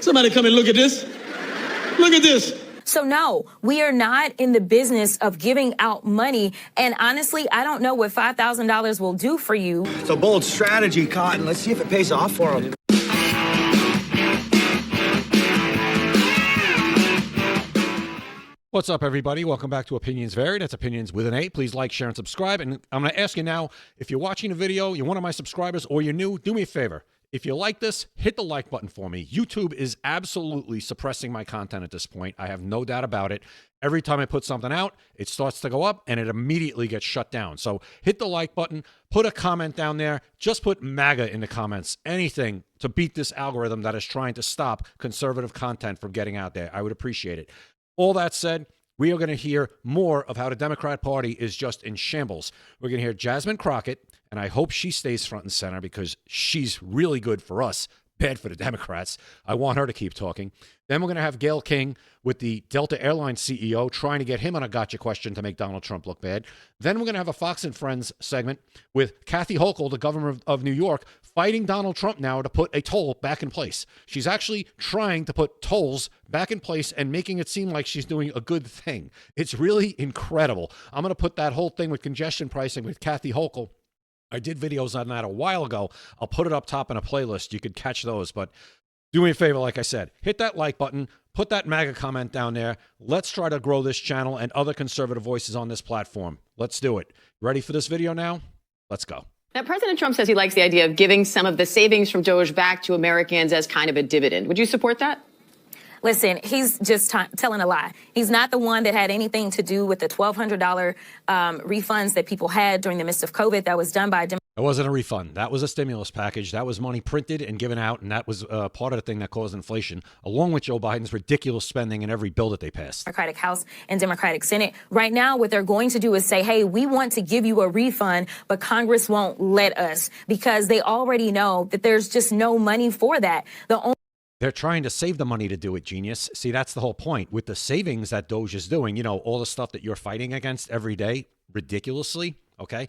Somebody come and look at this. Look at this. So no, we are not in the business of giving out money. And honestly, I don't know what $5,000 will do for you. It's a bold strategy, Cotton. Let's see if it pays off for them. What's up, everybody? Welcome back to Opinions Varied. That's Opinions with an A. Please like, share, and subscribe. And I'm going to ask you now, if you're watching a video, you're one of my subscribers, or you're new, do me a favor. If you like this, hit the like button for me. YouTube is absolutely suppressing my content at this point. I have no doubt about it. Every time I put something out, it starts to go up, and it immediately gets shut down. So hit the like button. Put a comment down there. Just put MAGA in the comments. Anything to beat this algorithm that is trying to stop conservative content from getting out there. I would appreciate it. All that said, we are going to hear more of how the Democrat Party is just in shambles. We're going to hear Jasmine Crockett, and I hope she stays front and center because she's really good for us, bad for the Democrats. I want her to keep talking. Then we're going to have Gayle with the Delta Airlines CEO trying to get him on a gotcha question to make Donald Trump look bad. Then we're going to have a Fox and Friends segment with Kathy Hochul, the governor of New York, fighting Donald Trump now to put a toll back in place. She's actually trying to put tolls back in place and making it seem like she's doing a good thing. It's really incredible. I'm going to put that whole thing with congestion pricing with Kathy Hochul. I did videos on that a while ago. I'll put it up top in a playlist. You could catch those, but do me a favor, like I said, hit that like button, put that MAGA comment down there. Let's try to grow this channel and other conservative voices on this platform. Let's do it. Ready for this video now? Let's go. Now, President Trump says he likes the idea of giving some of the savings from DOGE back to Americans as kind of a dividend. Would you support that? Listen, he's just telling a lie. He's not the one that had anything to do with the $1,200 refunds that people had during the midst of COVID. That was done by It wasn't a refund. That was a stimulus package. That was money printed and given out, and that was part of the thing that caused inflation, along with Joe Biden's ridiculous spending in every bill that they passed. Democratic House and Democratic Senate. Right now, what they're going to do is say, hey, we want to give you a refund, but Congress won't let us because they already know that there's just no money for that. They're trying to save the money to do it, genius. See, that's the whole point. With the savings that DOGE is doing, you know, all the stuff that you're fighting against every day, ridiculously, okay?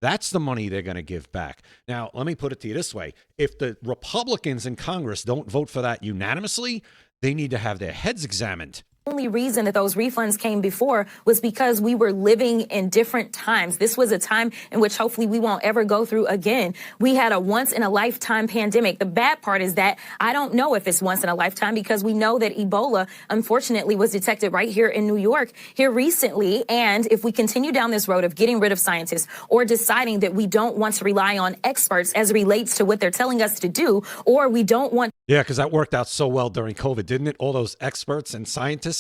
That's the money they're going to give back. Now, let me put it to you this way. If the Republicans in Congress don't vote for that unanimously, they need to have their heads examined. The only reason that those refunds came before was because we were living in different times. This was a time in which hopefully we won't ever go through again. We had a once-in-a-lifetime pandemic. The bad part is that I don't know if it's once in a lifetime because we know that Ebola, unfortunately, was detected right here in New York here recently. And if we continue down this road of getting rid of scientists or deciding that we don't want to rely on experts as it relates to what they're telling us to do, or we don't want... Yeah, because that worked out so well during COVID, didn't it? All those experts and scientists.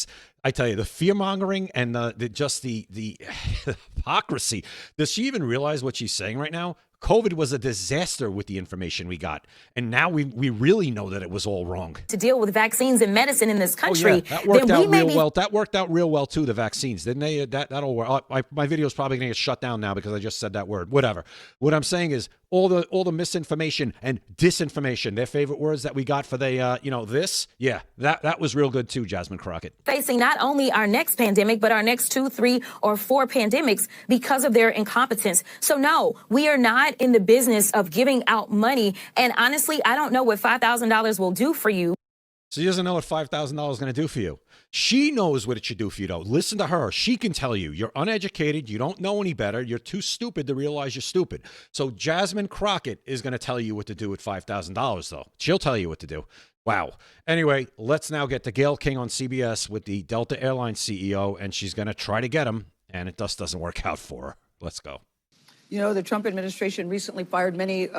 I tell you, the fear-mongering and the hypocrisy. Does she even realize what she's saying right now? COVID was a disaster with the information we got. And now we really know that it was all wrong. To deal with vaccines and medicine in this country. Oh, yeah. That worked out real well. That worked out real well, too, the vaccines. Didn't they? That'll work. My video is probably going to get shut down now because I just said that word. Whatever. What I'm saying is all the misinformation and disinformation, their favorite words that we got for this. Yeah, that was real good, too, Jasmine Crockett. Facing not only our next pandemic, but our next 2, 3, or 4 pandemics because of their incompetence. So, no, we are not in the business of giving out money. And honestly, I don't know what $5,000 will do for you. So she doesn't know what $5,000 is going to do for you. She knows what it should do for you, though. Listen to her. She can tell you. You're uneducated. You don't know any better. You're too stupid to realize you're stupid. So Jasmine Crockett is going to tell you what to do with $5,000, though. She'll tell you what to do. Wow. Anyway, let's now get to Gayle King on CBS with the Delta Airlines CEO, and she's going to try to get him, and it just doesn't work out for her. Let's go. You know, the Trump administration recently fired many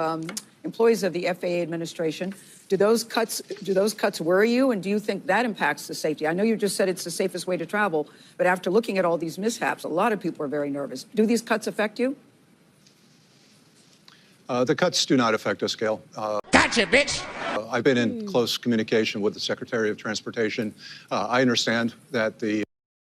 employees of the FAA administration. Do those cuts worry you? And do you think that impacts the safety? I know you just said it's the safest way to travel, but after looking at all these mishaps, a lot of people are very nervous. Do these cuts affect you? The cuts do not affect us, Gayle. Gotcha, bitch! I've been in close communication with the Secretary of Transportation. I understand that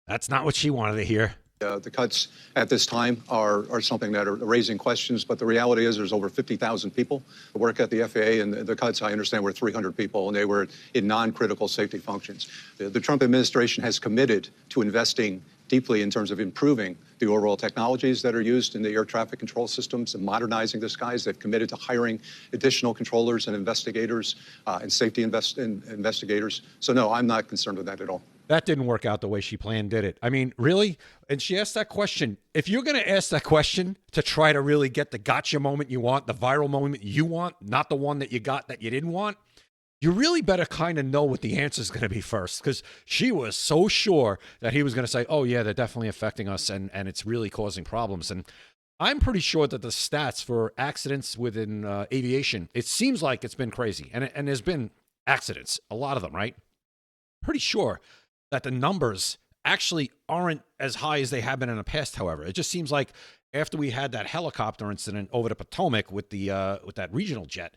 That's not what she wanted to hear. The cuts at this time are something that are raising questions, but the reality is there's over 50,000 people who work at the FAA, and the cuts, I understand, were 300 people, and they were in non-critical safety functions. The Trump administration has committed to investing deeply in terms of improving the overall technologies that are used in the air traffic control systems and modernizing the skies. They've committed to hiring additional controllers and investigators and safety investigators. So no, I'm not concerned with that at all. That didn't work out the way she planned, did it? I mean, really? And she asked that question. If you're going to ask that question to try to really get the gotcha moment you want, the viral moment you want, not the one that you got that you didn't want, you really better kind of know what the answer is going to be first, because she was so sure that he was going to say, oh, yeah, they're definitely affecting us and it's really causing problems. And I'm pretty sure that the stats for accidents within aviation, it seems like it's been crazy. And there's been accidents, a lot of them, right? Pretty sure that the numbers actually aren't as high as they have been in the past, however. It just seems like after we had that helicopter incident over the Potomac with that regional jet,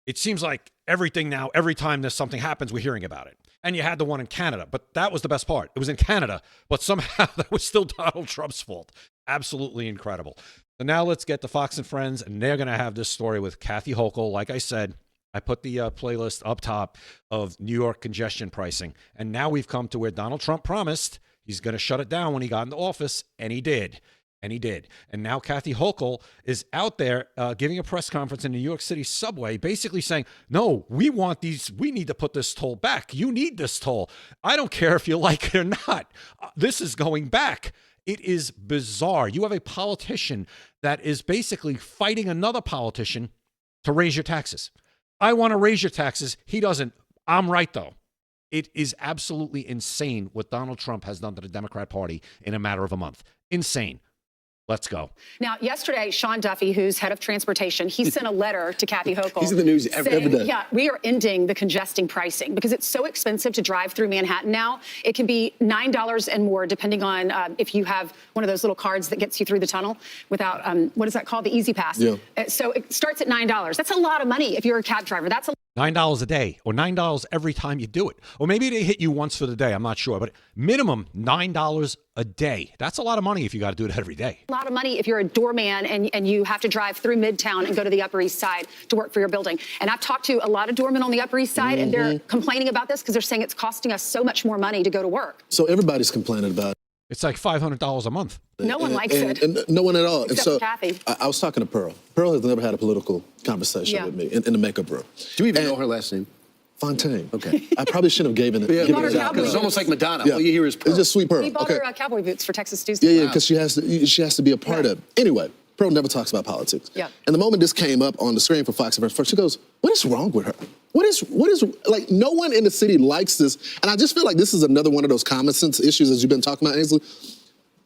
it seems like everything now, every time there's something happens, we're hearing about it. And you had the one in Canada, but that was the best part. It was in Canada, but somehow that was still Donald Trump's fault. Absolutely incredible. So now let's get to Fox and Friends, and they're going to have this story with Kathy Hochul. Like I said, I put the playlist up top of New York congestion pricing. And now we've come to where Donald Trump promised he's going to shut it down when he got into office, and he did. And he did. And now Kathy Hochul is out there giving a press conference in New York City subway, basically saying, no, we need to put this toll back. You need this toll. I don't care if you like it or not. This is going back. It is bizarre. You have a politician that is basically fighting another politician to raise your taxes. I want to raise your taxes. He doesn't. I'm right, though. It is absolutely insane what Donald Trump has done to the Democrat Party in a matter of a month. Insane. Let's go. Now, yesterday, Sean Duffy, who's head of transportation, he sent a letter to Kathy Hochul. He's in the news every day. Yeah, we are ending the congesting pricing because it's so expensive to drive through Manhattan now. It can be $9 and more, depending on if you have one of those little cards that gets you through the tunnel without, what is that called? The Easy Pass. Yeah. So it starts at $9. That's a lot of money if you're a cab driver. That's a $9 a day, or $9 every time you do it. Or maybe they hit you once for the day. I'm not sure, but minimum $9 a day. That's a lot of money if you got to do it every day. A lot of money if you're a doorman and you have to drive through Midtown and go to the Upper East Side to work for your building. And I've talked to a lot of doormen on the Upper East Side, and they're complaining about this because they're saying it's costing us so much more money to go to work. So everybody's complaining about it. It's like $500 a month. No one likes it. And no one at all. Except and so Kathy. I was talking to Pearl. Pearl has never had a political conversation with me in the makeup room. Do you even know her last name? Fontaine. Okay. I probably shouldn't have given it. Because it's almost like Madonna. All you hear is Pearl. It's just Sweet Pearl. We bought her cowboy boots for Texas Tuesday. Yeah, because she has to be a part of it. Anyway, Pearl never talks about politics. Yeah. And the moment this came up on the screen for Fox and Friends, she goes, what is wrong with her? What is, like, no one in the city likes this. And I just feel like this is another one of those common sense issues, as you've been talking about, Ainsley,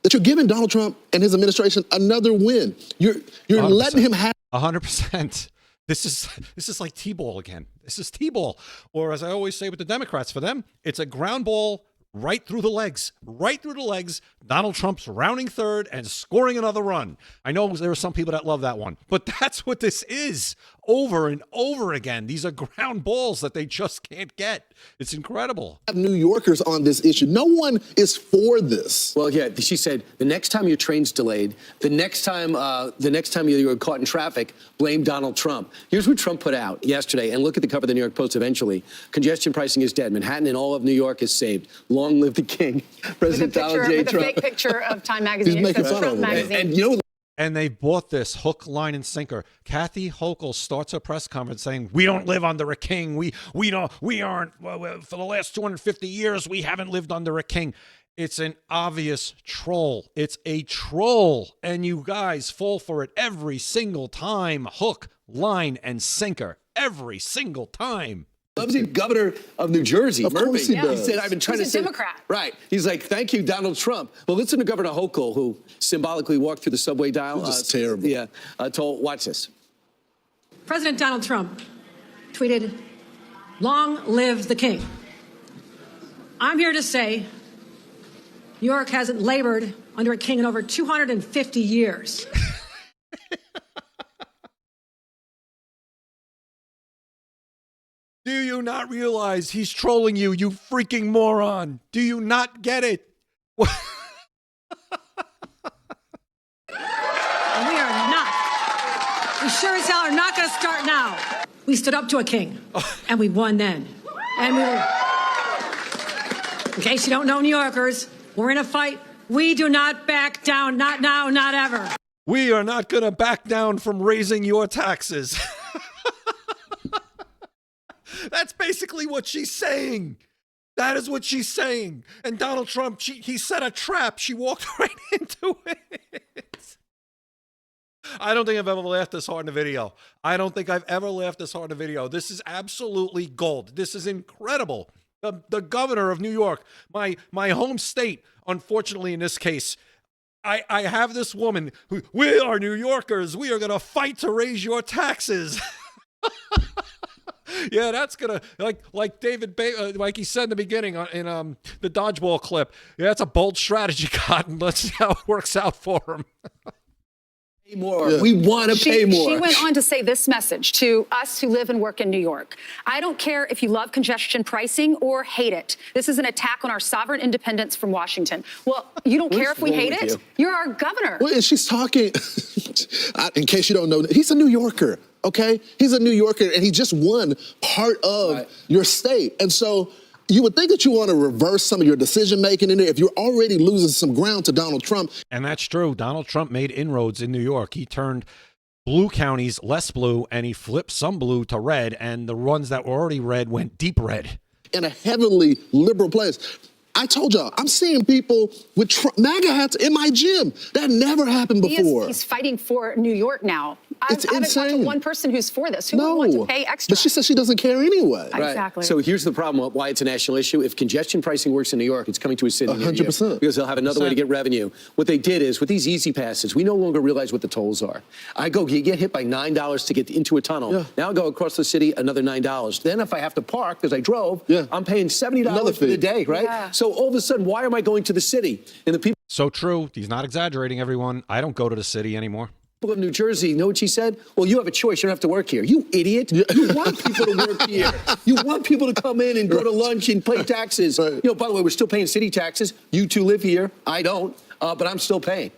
that you're giving Donald Trump and his administration another win. You're 100%. Letting him have 100%. This is like T-ball again. This is T-ball. Or as I always say with the Democrats, for them, it's a ground ball right through the legs. Right through the legs. Donald Trump's rounding third and scoring another run. I know there are some people that love that one, but that's what this is over and over again. These are ground balls that they just can't get. It's incredible. New Yorkers on this issue. No one is for this. Well, yeah, she said the next time your train's delayed, the next time you're caught in traffic, blame Donald Trump. Here's what Trump put out yesterday, and look at the cover of the New York Post eventually. Congestion pricing is dead. Manhattan and all of New York is saved. Long live the king. President Donald J. Trump. With a fake picture of Time Magazine. He's making fun of him. And you know, and they bought this hook, line, and sinker. Kathy Hochul starts her press conference saying, we don't live under a king. We aren't, for the last 250 years, we haven't lived under a king. It's an obvious troll. It's a troll. And you guys fall for it every single time. Hook, line, and sinker. Every single time. loves the governor of New Jersey, Of Murphy. course he does. He said, I've been trying He's to a say. Democrat. Right. He's like, thank you, Donald Trump. Well, listen to Governor Hochul, who symbolically walked through the subway dial. This is terrible. Yeah. Watch this. President Donald Trump tweeted, "Long live the king." I'm here to say New York hasn't labored under a king in over 250 years. Do you not realize he's trolling you, you freaking moron? Do you not get it? And we are not. We sure as hell are not going to start now. We stood up to a king, and we won then. And we were, in case you don't know, New Yorkers, we're in a fight We do not back down. Not now, not ever. We are not going to back down from raising your taxes. That's basically what she's saying. That is what she's saying. And Donald Trump, he set a trap. She walked right into it. I don't think I've ever laughed this hard in a video. I don't think I've ever laughed this hard in a video. This is absolutely gold. This is incredible. The governor of New York, my home state, unfortunately in this case, I have this woman who, we are New Yorkers. We are going to fight to raise your taxes. Yeah, that's gonna like David like he said in the beginning in the dodgeball clip. Yeah, that's a bold strategy, Cotton. Let's see how it works out for him. Pay more. Yeah. We want to pay more. She went on to say this message to us who live and work in New York. I don't care if you love congestion pricing or hate it. This is an attack on our sovereign independence from Washington. Well, you don't care if we hate it? You're our governor. Well, and she's talking, in case you don't know, he's a New Yorker, okay? He's a New Yorker, and he just won part of your state. And so you would think that you want to reverse some of your decision-making in there if you're already losing some ground to Donald Trump. And that's true. Donald Trump made inroads in New York. He turned blue counties less blue, and he flipped some blue to red, and the ones that were already red went deep red. In a heavily liberal place. I told y'all, I'm seeing people with MAGA hats in my gym. That never happened before. He's fighting for New York now. It's I haven't talked to one person who's for this. Who would want to pay extra? But she says she doesn't care anyway. Right. Exactly. So here's the problem why it's a national issue. If congestion pricing works in New York, it's coming to a city near you 100%. because they'll have another way to get revenue. What they did is with these easy passes, we no longer realize what the tolls are. You get hit by $9 to get into a tunnel. Yeah. Now I go across the city, another $9. Then if I have to park because I drove, I'm paying $70 for the day, right? Yeah. So all of a sudden, why am I going to the city? And the people. So true. He's not exaggerating, everyone. I don't go to the city anymore. People of New Jersey, know what she said? Well, you have a choice. You don't have to work here. You idiot. You want people to work here. You want people to come in and go to lunch and pay taxes. Right. You know, by the way, we're still paying city taxes. You two live here. I don't, but I'm still paying.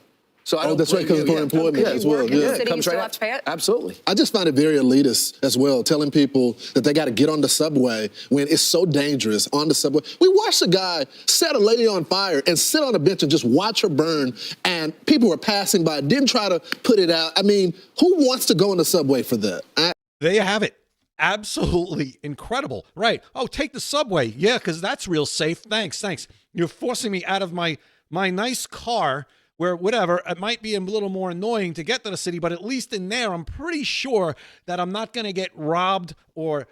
So I don't that's right, because of employment as well. Yeah, it comes right out. To pay it? Absolutely. I just find it very elitist as well, telling people that they got to get on the subway when it's so dangerous on the subway. We watched a guy set a lady on fire and sit on a bench and just watch her burn, and people were passing by, didn't try to put it out. I mean, who wants to go on the subway for that? There you have it. Absolutely incredible. Right. Oh, take the subway. Yeah, because that's real safe. Thanks. You're forcing me out of my nice car where whatever, it might be a little more annoying to get to the city, but at least in there, I'm pretty sure that I'm not going to get robbed or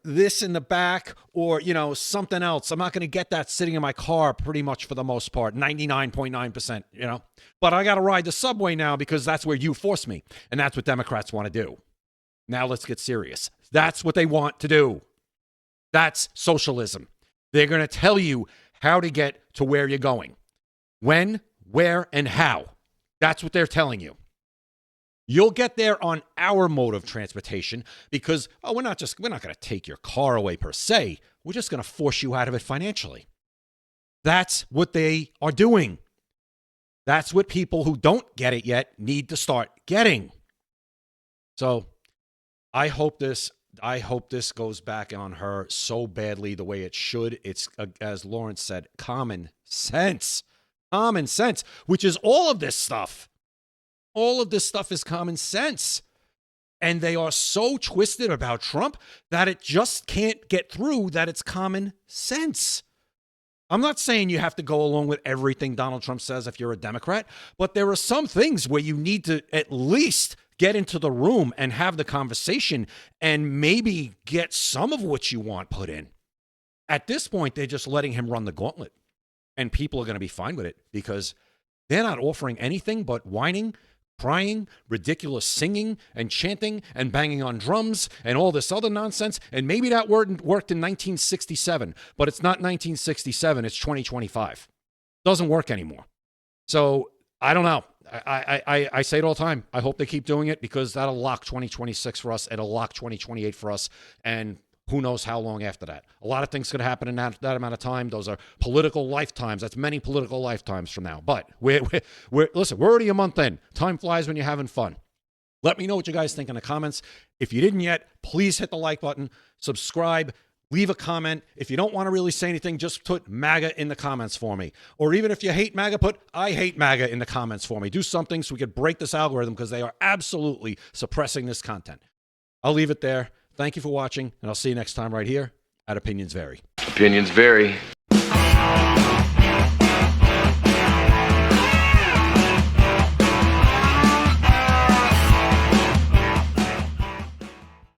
this in the back or, you know, something else. I'm not going to get that sitting in my car pretty much for the most part, 99.9%, you know. But I got to ride the subway now because that's where you force me. And that's what Democrats want to do. Now let's get serious. That's what they want to do. That's socialism. They're going to tell you how to get to where you're going. When, where, and how. That's what they're telling you. You'll get there on our mode of transportation because, we're not going to take your car away per se. We're just going to force you out of it financially. That's what they are doing. That's what people who don't get it yet need to start getting. So I hope this goes back on her so badly the way it should. It's, as Lawrence said, common sense. Common sense, which is all of this stuff. All of this stuff is common sense. And they are so twisted about Trump that it just can't get through that it's common sense. I'm not saying you have to go along with everything Donald Trump says if you're a Democrat, but there are some things where you need to at least get into the room and have the conversation and maybe get some of what you want put in. At this point, they're just letting him run the gauntlet. And people are going to be fine with it because they're not offering anything but whining, crying, ridiculous singing and chanting and banging on drums and all this other nonsense. And maybe that word worked in 1967, but it's not 1967. It's 2025. Doesn't work anymore. So I don't know. I say it all the time. I hope they keep doing it because that'll lock 2026 for us. It'll lock 2028 for us. And who knows how long after that? A lot of things could happen in that amount of time. Those are political lifetimes. That's many political lifetimes from now. But listen, we're already a month in. Time flies when you're having fun. Let me know what you guys think in the comments. If you didn't yet, please hit the like button, subscribe, leave a comment. If you don't want to really say anything, just put MAGA in the comments for me. Or even if you hate MAGA, put I hate MAGA in the comments for me. Do something so we could break this algorithm, because they are absolutely suppressing this content. I'll leave it there. Thank you for watching, and I'll see you next time right here at Opinions Vary. Opinions vary.